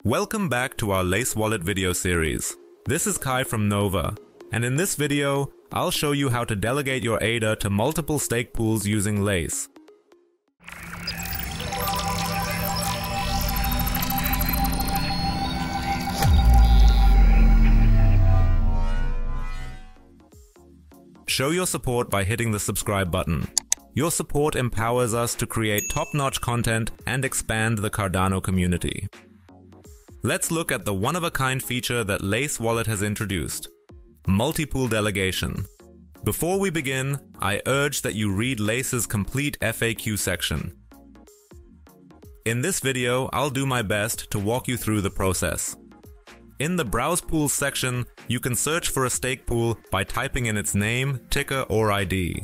Welcome back to our Lace Wallet video series. This is Kai from Nova, and in this video, I'll show you how to delegate your ADA to multiple stake pools using Lace. Show your support by hitting the subscribe button. Your support empowers us to create top-notch content and expand the Cardano community. Let's look at the one-of-a-kind feature that Lace Wallet has introduced: multi-pool delegation. Before we begin, I urge that you read Lace's complete FAQ section. In this video, I'll do my best to walk you through the process. In the Browse Pools section, you can search for a stake pool by typing in its name, ticker, or ID.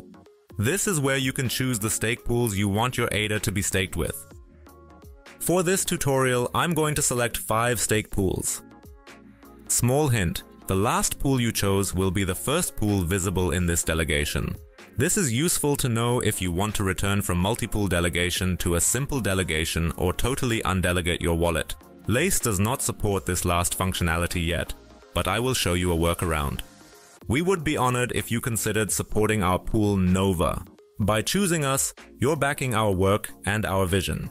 This is where you can choose the stake pools you want your ADA to be staked with. For this tutorial, I'm going to select 5 stake pools. Small hint, the last pool you chose will be the first pool visible in this delegation. This is useful to know if you want to return from multi-pool delegation to a simple delegation or totally undelegate your wallet. Lace does not support this last functionality yet, but I will show you a workaround. We would be honored if you considered supporting our pool Nova. By choosing us, you're backing our work and our vision.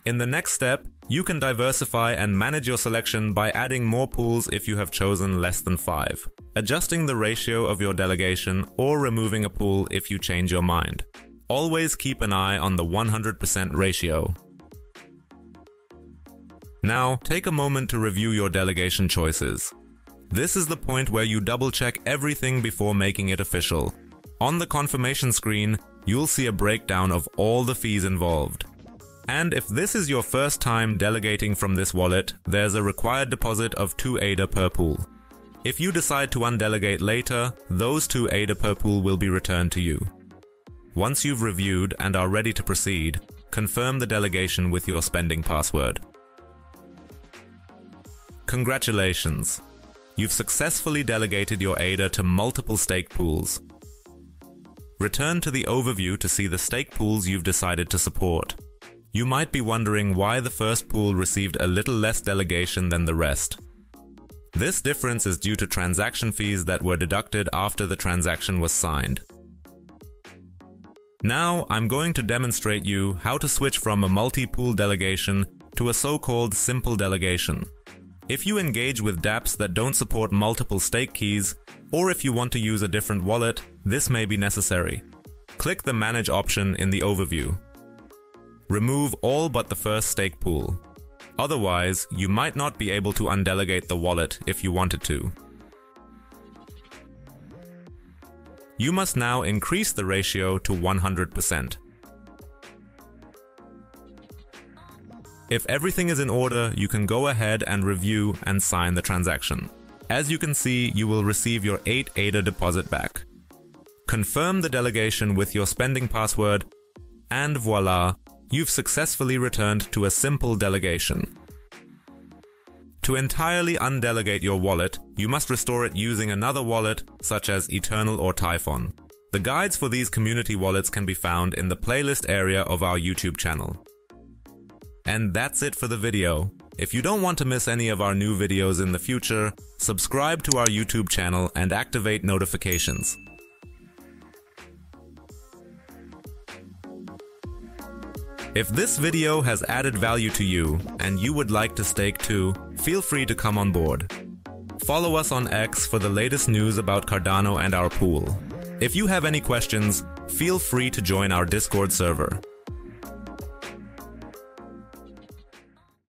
In the next step, you can diversify and manage your selection by adding more pools if you have chosen less than 5, adjusting the ratio of your delegation, or removing a pool if you change your mind. Always keep an eye on the 100% ratio. Now, take a moment to review your delegation choices. This is the point where you double-check everything before making it official. On the confirmation screen, you'll see a breakdown of all the fees involved. And if this is your first time delegating from this wallet, there's a required deposit of 2 ADA per pool. If you decide to undelegate later, those 2 ADA per pool will be returned to you. Once you've reviewed and are ready to proceed, confirm the delegation with your spending password. Congratulations! You've successfully delegated your ADA to multiple stake pools. Return to the overview to see the stake pools you've decided to support. You might be wondering why the first pool received a little less delegation than the rest. This difference is due to transaction fees that were deducted after the transaction was signed. Now, I'm going to demonstrate you how to switch from a multi-pool delegation to a so-called simple delegation. If you engage with dApps that don't support multiple stake keys, or if you want to use a different wallet, this may be necessary. Click the Manage option in the overview. Remove all but the first stake pool. Otherwise, you might not be able to undelegate the wallet if you wanted to. You must now increase the ratio to 100%. If everything is in order, you can go ahead and review and sign the transaction. As you can see, you will receive your 8 ADA deposit back. Confirm the delegation with your spending password, and voila! You've successfully returned to a simple delegation. To entirely undelegate your wallet, you must restore it using another wallet, such as Eternal or Typhon. The guides for these community wallets can be found in the playlist area of our YouTube channel. And that's it for the video. If you don't want to miss any of our new videos in the future, subscribe to our YouTube channel and activate notifications. If this video has added value to you and you would like to stake too, feel free to come on board. Follow us on X for the latest news about Cardano and our pool. If you have any questions, feel free to join our Discord server.